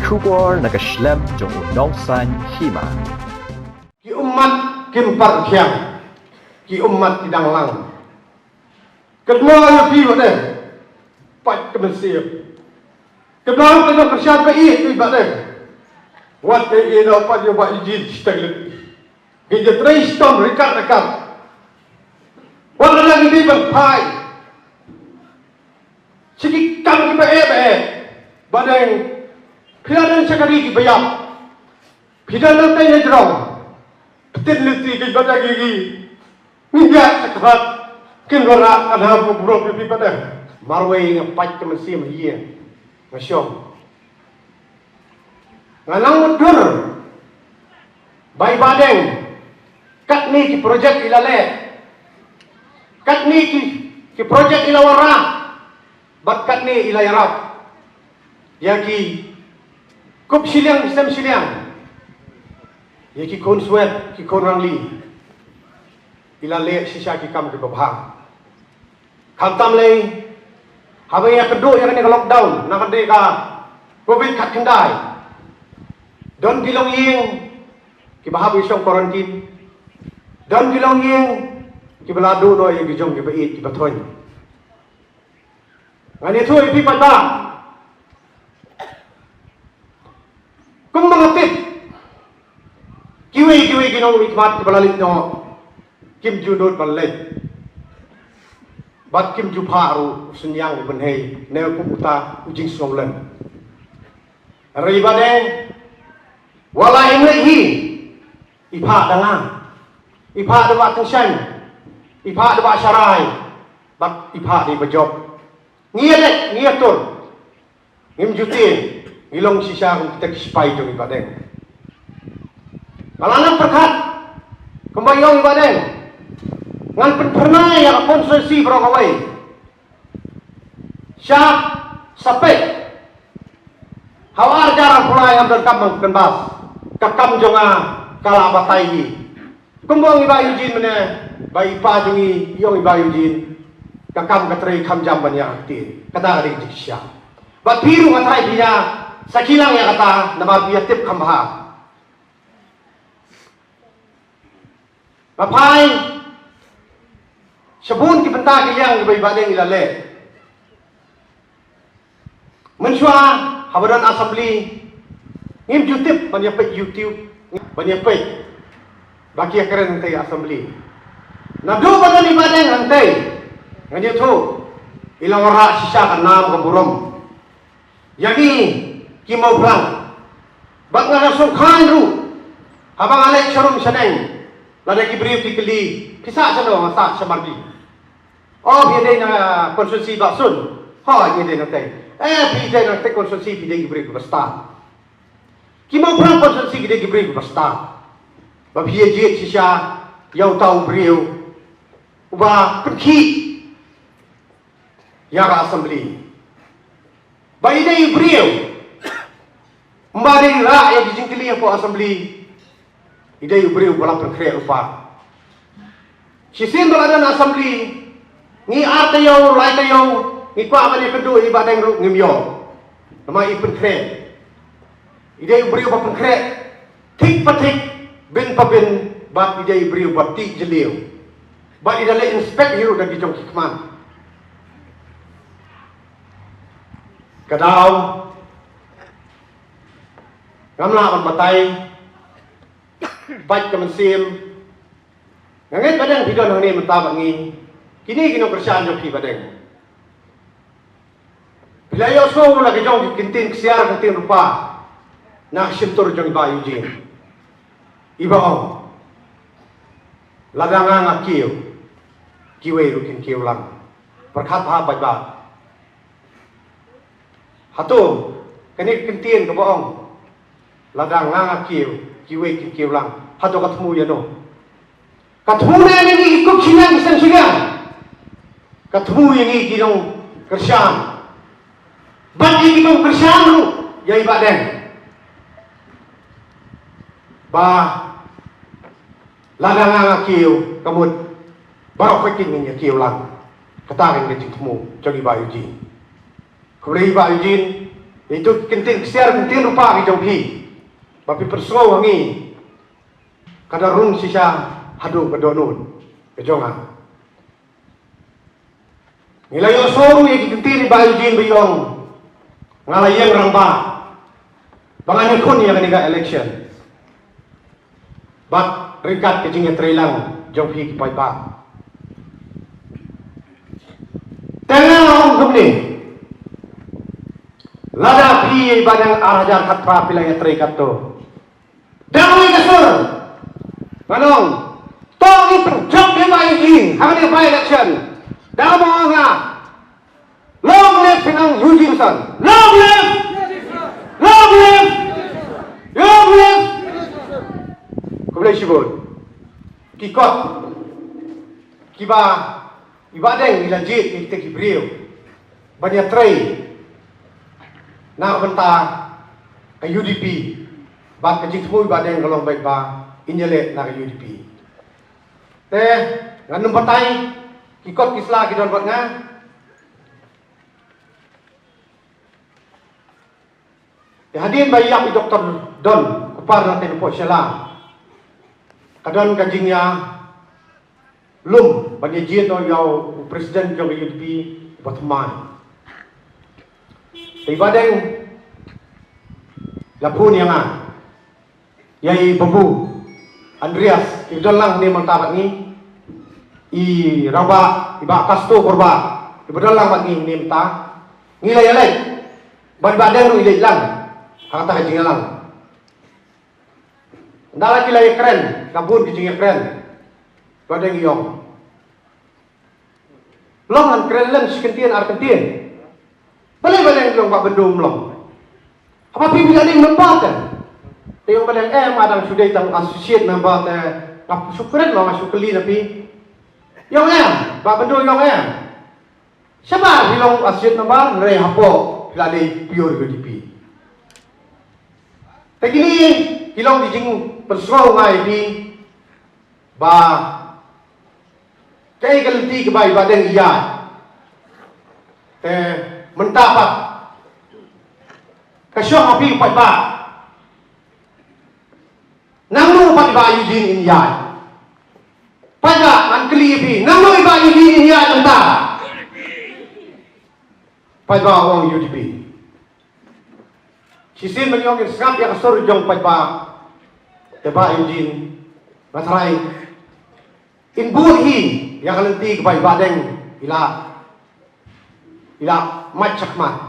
kubor nakaslem jong unongsan hima. Ki umat kimpar kiang, ki umat kidang lang. Kedua yang piwa deh, pat kemesiap. Kedua yang kerja baik tu ibadah. Wat ini dapat dia buat izin setengah. Kita teristong rekat. Walau lagi di berpai. Sikit kami baik. Badang pilihan sekali kita bayar. Pilihan nanti ni jerong. Betul nanti kita badang gigi. Minyak sekat. Kinwara ada beberapa pipa dah. Marwai ngapai kemesiam dia. Masyom. Ngalang mundur. Bayi badeng. Kat ni ki projek ilale. Kat ni ki projek ilawara. Bat kat ni ilayarap. Yaki kup siliang sistem siliang. Yaki kon suet ki kon rangli. Ilale sisa ki kam ki babhang. Khantam lei. Habai yang kedua yang ni ka lockdown. Nak ada ka COVID kat kendai. Don gilong ying ki bahab isong quarantine. Don gilong ying ki baladu no yang gijong ki bait ki batoy. Ngani tu ipi pada. Kum mengatip. Kiwi ginong ikmat ki balalit no. Kim junod balai. Bat kim juparu senyang benhei neo kubuta ujing somlen. Ribadeng wala imlehi ipa dangang. Ipa dewa tengsan. Ipa dewa syarai. Bat ipa di bejob. Ngiyalek ngiyatur. Ngim jutin ngilong sisa kita kispai jong ibadeng. Malangan perkat kembayong ibadeng. Ngan pernah yang konsensi berokawai. Syah sapek. Hawar jarang pula yang berkam kenbas. Kakam jonga kala batai. Kumbang iba yujin mana bayi pa jongi yong iba yujin. Kakam katri kam jam banyak tin. Kata ada jiksya. Bat biru katai dia sakilang yang kata nama biar tip kambah. Bapai sebun ki benta ki yang ibai badeng ilale. Mensua habaran assembly ngim YouTube banyak YouTube banyak bagi akeren nanti assembly. Nadu badan ibadeng nanti ngani tu ilang ora sisa kanam keburom. Jadi ki mau pulang. Bak ngasung khan ru. Habang alai charum sadeng. Lada ki beri kili kisah sano masak samardi. Oh biar na konsulsi baksun. Ha biar nanti. Biar nanti konsulsi biar beri basta. Kimau perang konsulsi biar beri basta. Babiye jet sisa yau tahu beriu. Ubah pergi. Ya assembly. Bayi dai beriu. Mbak ra yang dijingkili apa assembly. Idai beriu bala perkrea rupa. Sisin baladan assembly. Ni artayo, laitayo, ni kwa amanya kedua ibadang ru ngimyo. Nama ipen kren. Idai beriu ba penkre. Tik patik bin pabin bat idai beriu ba tik jeliu. Bat idale inspect hiru dan gijong hikman. Kadau ngamla ban batai baik kemensim nganget badang bidon hang ni mentabak ngi kini kino kerjaan joki badang bila yo so lagi jong kintin kesiar kintin rupa nak simtur jong bayu jin iba om ladang ngakiu kiwe rukin kiu lang perkat ha baik ba hatu kini kintin ke bohong ladang ngakiu kiwe kiu lang hatu ketemu ya no ketemu yang ikut silang isan silang ketemu yang ini kinong kerjaan bagi kinong kerjaan lu ya ibadah bah ladang ngakiu kamut baru faking nya kiu lang katarin ke ketemu jogi bayu jin kebeli bayu jin Itu kentin kesiar kentin rupa ki jauhi. Bapi persau hangi. Kada rung sisa hadu kedonun. Kejongan. Ngilayo soru yang kentin ba Eugene Bayong. Ngalayang rangba. Bangani kun yang kaniga election. But ringkat kejingnya terilang jauhi kipai pa. Tengah orang gumni. Lada pi badang arajar katra pilaya terikat tu. Dawai kasur. Manong. Tong iperjok dia bayi jing. Hang dia bayi election. Dah mau nga. Long live Pinang Eugene Son. Long live. Long live. Long live. Kemudian sibut. Kikot. Kiba. Ibadeng ilajit kita kibriu. Banyak tray. Nak bentang ke UDP. Bak kecik semua ibadeng kalau baik ba injelet nak ke UDP. Teh ngandung patai kikot kislah kidon buat nga. Hadir bayak Dr. Don kupar natin po siya lang. Kadon kajingnya lum bagi jin o yaw presiden jong UDP Batumay. Ibadeng lapun yang yai babu Andreas idol lang ni mantabat ni I raba iba kasto korba ibadol lang mat ni mta ngilay alay badeng ru ilay lang kata kajing lang ndala kilay keren kabun kajing keren badeng yong longan keren lang sikentian arkentian balay badeng yong ba bendum long apa pimpinan ini membuat tayong badeng madang sudah itang associate membuat ngap syukuran lo masuk keli tapi yong ba bendum yong siapa hilong associate membuat ngere hapo lalay pure UDP Tegini hilong dijing persuau ngai di ba kay galti ke bai badeng iya mentapak kasyong api upat ba nanglu upat ba Eugene iya pada an keli api nanglu ba Eugene iya mentah pada orang UDP sisin menyong skap yang sur jong pada teba Eugene masarai inbuhi yang kelenti ke bai badeng ila macak mat